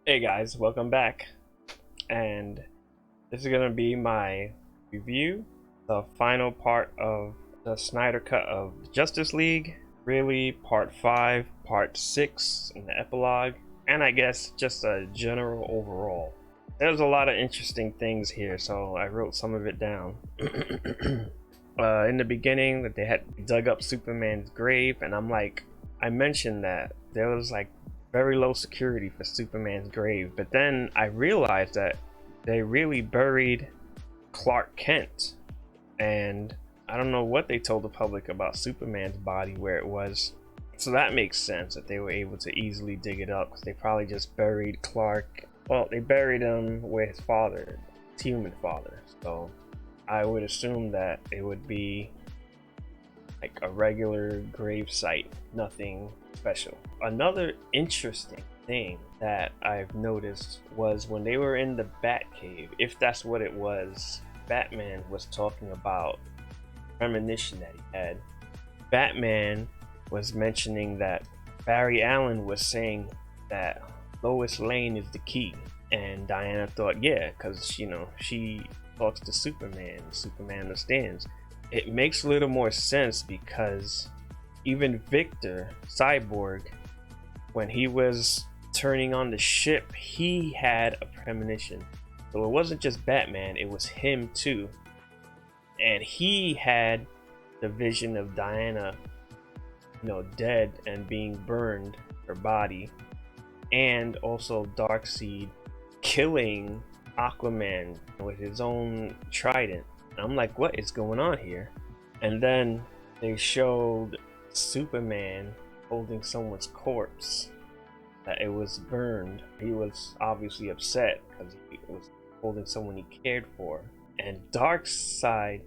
Hey guys, welcome back. And this is gonna be my review, the final part of the Snyder cut of the Justice League. Really, part 5, part 6, and the epilogue, and I guess just a general overall. There's a lot of interesting things here, so I wrote some of it down. In the beginning, that they had dug up Superman's grave, and I mentioned that there was like very low security for Superman's grave, but then I realized that they really buried Clark Kent, and I don't know what they told the public about Superman's body where it was. So that makes sense that they were able to easily dig it up, because they probably just buried Clark. Well, they buried him with his father, his human father. So I would assume that it would be like a regular grave site, nothing special. Another interesting thing that I've noticed was when they were in the Batcave, if that's what it was, Batman was talking about premonition that he had. Batman was mentioning that Barry Allen was saying that Lois Lane is the key, and Diana thought, yeah, because she talks to Superman, Superman understands. It makes a little more sense because even Victor, Cyborg, when he was turning on the ship, he had a premonition. So it wasn't just Batman, it was him too. And he had the vision of Diana, dead and being burned, her body, and also Darkseid killing Aquaman with his own trident. I'm like, what is going on here? And then they showed Superman holding someone's corpse, that it was burned. He was obviously upset because he was holding someone he cared for. And Darkseid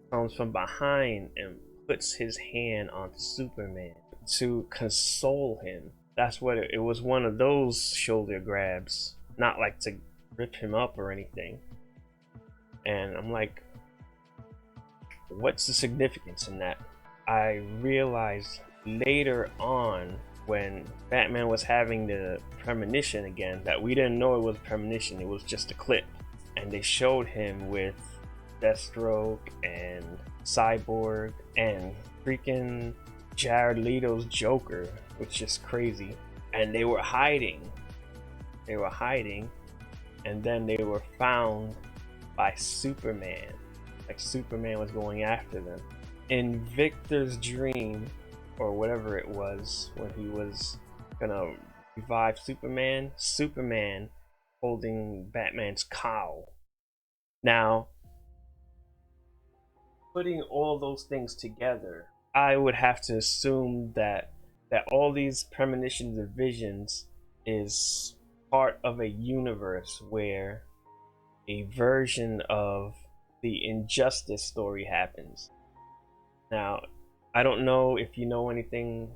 comes from behind and puts his hand on Superman to console him. That's what it was, one of those shoulder grabs, not like to rip him up or anything. And I'm like, what's the significance in that? I realized later on when Batman was having the premonition again that we didn't know it was a premonition, it was just a clip. And they showed him with Deathstroke and Cyborg and freaking Jared Leto's Joker, which is crazy. And they were hiding. And then they were found by Superman. Like Superman was going after them. In Victor's dream, or whatever it was, when he was gonna revive Superman, Superman holding Batman's cowl. Now, putting all those things together, I would have to assume that all these premonitions and visions is part of a universe where a version of the Injustice story happens. Now, I don't know if you know anything,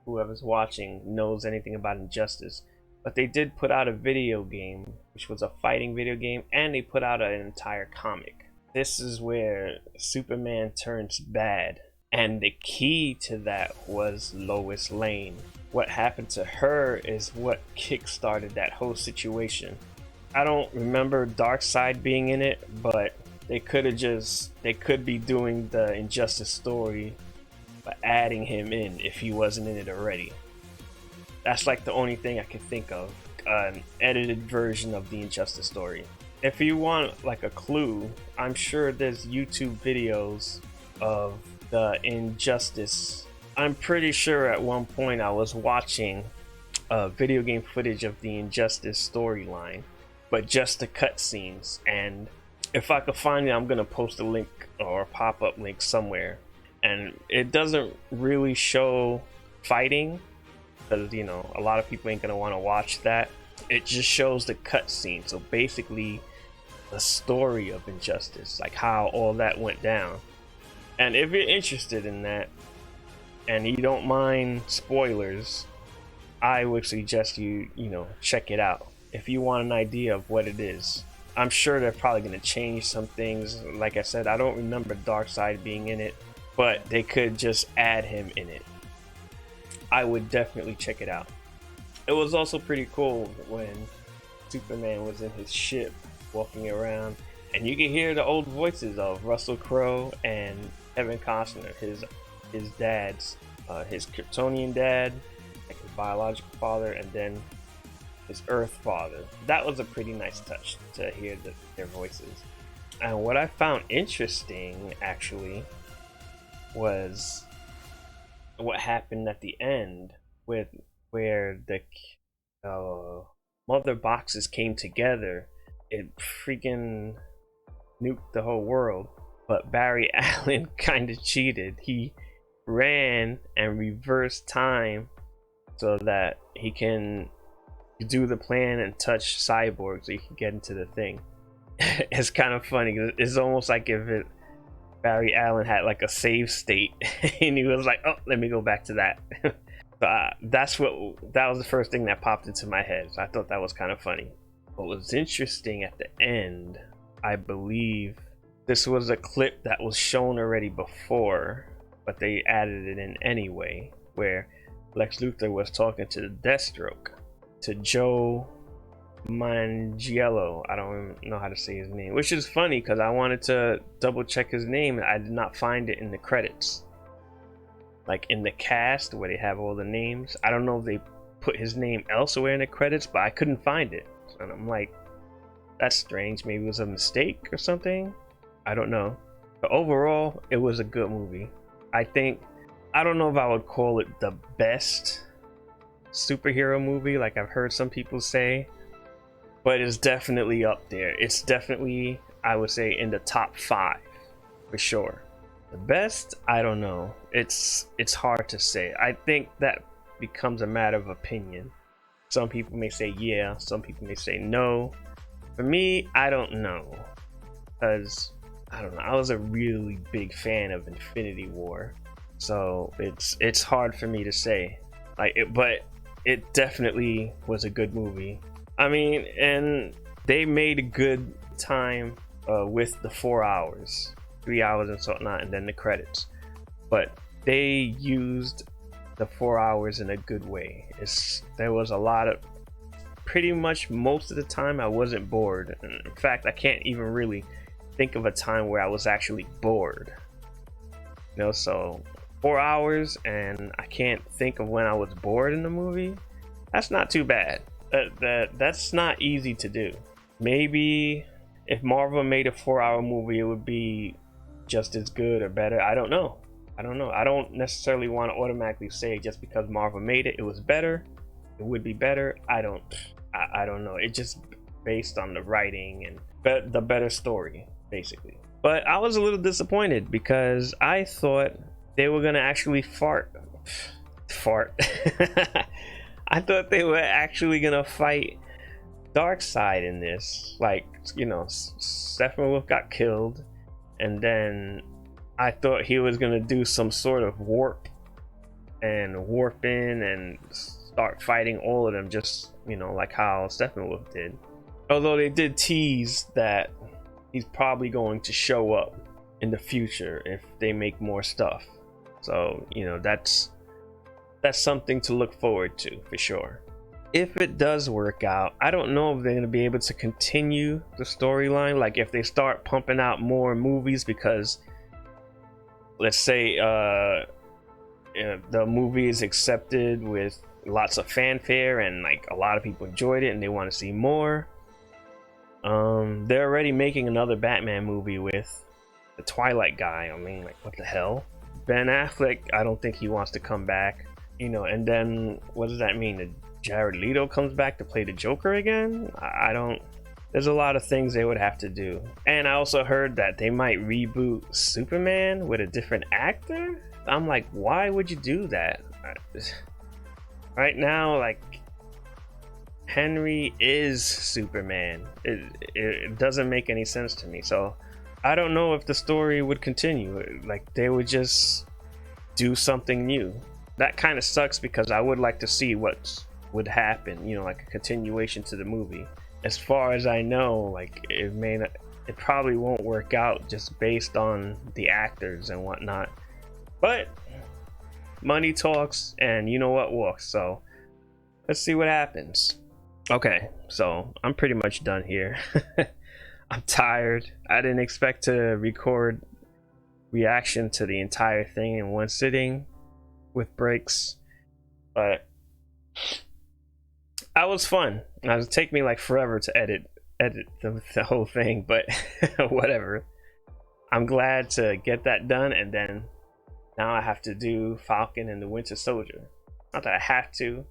whoever's watching knows anything about Injustice, but they did put out a video game, which was a fighting video game, and they put out an entire comic. This is where Superman turns bad, and the key to that was Lois Lane. What happened to her is what kickstarted that whole situation. I don't remember Darkseid being in it, but they could be doing the Injustice story by adding him in if he wasn't in it already. That's like the only thing I could think of, an edited version of the Injustice story. If you want like a clue, I'm sure there's YouTube videos of the Injustice. I'm pretty sure at one point I was watching video game footage of the Injustice storyline, but just the cutscenes. And if I could find it, I'm gonna post a link or a pop-up link somewhere. And it doesn't really show fighting, because a lot of people ain't gonna want to watch that. It just shows the cutscene, so basically the story of Injustice, like how all that went down. And if you're interested in that and you don't mind spoilers, I would suggest you check it out if you want an idea of what it is. I'm sure they're probably going to change some things. Like I said, I don't remember Darkseid being in it, but they could just add him in it. I would definitely check it out. It was also pretty cool when Superman was in his ship walking around, and you can hear the old voices of Russell Crowe and Kevin Costner, his dad's, his Kryptonian dad, like his biological father, and then his Earth father. That was a pretty nice touch to hear their voices. And what I found interesting, actually, was what happened at the end with where the mother boxes came together. It freaking nuked the whole world. But Barry Allen kind of cheated. He ran and reversed time so that he can do the plan and touch Cyborg so he can get into the thing. It's kind of funny. It's almost like if Barry Allen had like a save state and he was like, oh, let me go back to that. That was the first thing that popped into my head. So I thought that was kind of funny. What was interesting at the end, I believe this was a clip that was shown already before, but they added it in anyway, where Lex Luthor was talking to Deathstroke, to Joe Manganiello. I don't know how to say his name, which is funny because I wanted to double check his name and I did not find it in the credits. Like in the cast where they have all the names, I don't know if they put his name elsewhere in the credits, but I couldn't find it. And I'm like, that's strange. Maybe it was a mistake or something. I don't know. But overall, it was a good movie. I don't know if I would call it the best superhero movie like I've heard some people say, but it's definitely up there. It's definitely, I would say, in the top 5 for sure. The best, I don't know. It's hard to say. I think that becomes a matter of opinion. Some people may say yeah, some people may say no. For me, I don't know, because I don't know, I was a really big fan of Infinity War, so it's hard for me to say, but it definitely was a good movie. I mean, and they made a good time with the 4 hours, 3 hours and so on, and then the credits. But they used the 4 hours in a good way. There was a lot of, pretty much most of the time I wasn't bored. In fact, I can't even really think of a time where I was actually bored. So 4 hours and I can't think of when I was bored in the movie. That's not too bad. That's not easy to do. Maybe if Marvel made a 4-hour movie, it would be just as good or better. I don't know. I don't necessarily want to automatically say just because Marvel made it, it was better. It would be better. I don't know. It's just based on the writing and the better story, basically. But I was a little disappointed because I thought they were gonna actually fart. I thought they were actually gonna fight Darkseid in this. Like, Steppenwolf got killed, and then I thought he was gonna do some sort of warp in and start fighting all of them, just like how Steppenwolf did. Although they did tease that he's probably going to show up in the future if they make more stuff. So that's something to look forward to for sure. If it does work out, I don't know if they're going to be able to continue the storyline. Like if they start pumping out more movies, because let's say the movie is accepted with lots of fanfare and like a lot of people enjoyed it and they want to see more. They're already making another Batman movie with the Twilight guy. I mean, like, what the hell? Ben Affleck, I don't think he wants to come back. And then what does that mean? That Jared Leto comes back to play the Joker again? I don't. There's a lot of things they would have to do. And I also heard that they might reboot Superman with a different actor. I'm like, why would you do that? Right now, like, Henry is Superman. It doesn't make any sense to me. So I don't know if the story would continue. Like, they would just do something new. That kind of sucks because I would like to see what would happen, like a continuation to the movie. As far as I know, like, it probably won't work out just based on the actors and whatnot. But money talks, and you know what walks. So let's see what happens. Okay, so I'm pretty much done here. I'm tired. I didn't expect to record reaction to the entire thing in one sitting with breaks, but that was fun. It would take me like forever to edit the whole thing, but whatever. I'm glad to get that done, and then now I have to do Falcon and the Winter Soldier. Not that I have to,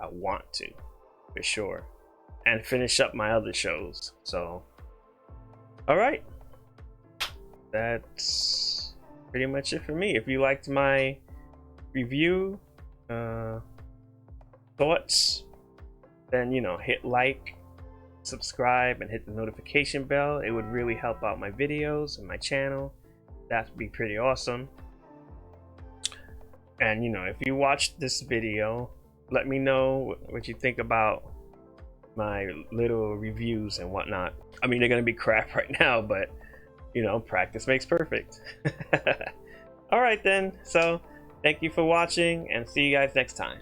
I want to, for sure, and finish up my other shows. So, all right, that's pretty much it for me. If you liked my review, thoughts, then hit like, subscribe, and hit the notification bell. It would really help out my videos and my channel. That would be pretty awesome. And if you watched this video, let me know what you think about my little reviews and whatnot. I mean, they're gonna be crap right now, but practice makes perfect. All right then, so thank you for watching, and see you guys next time.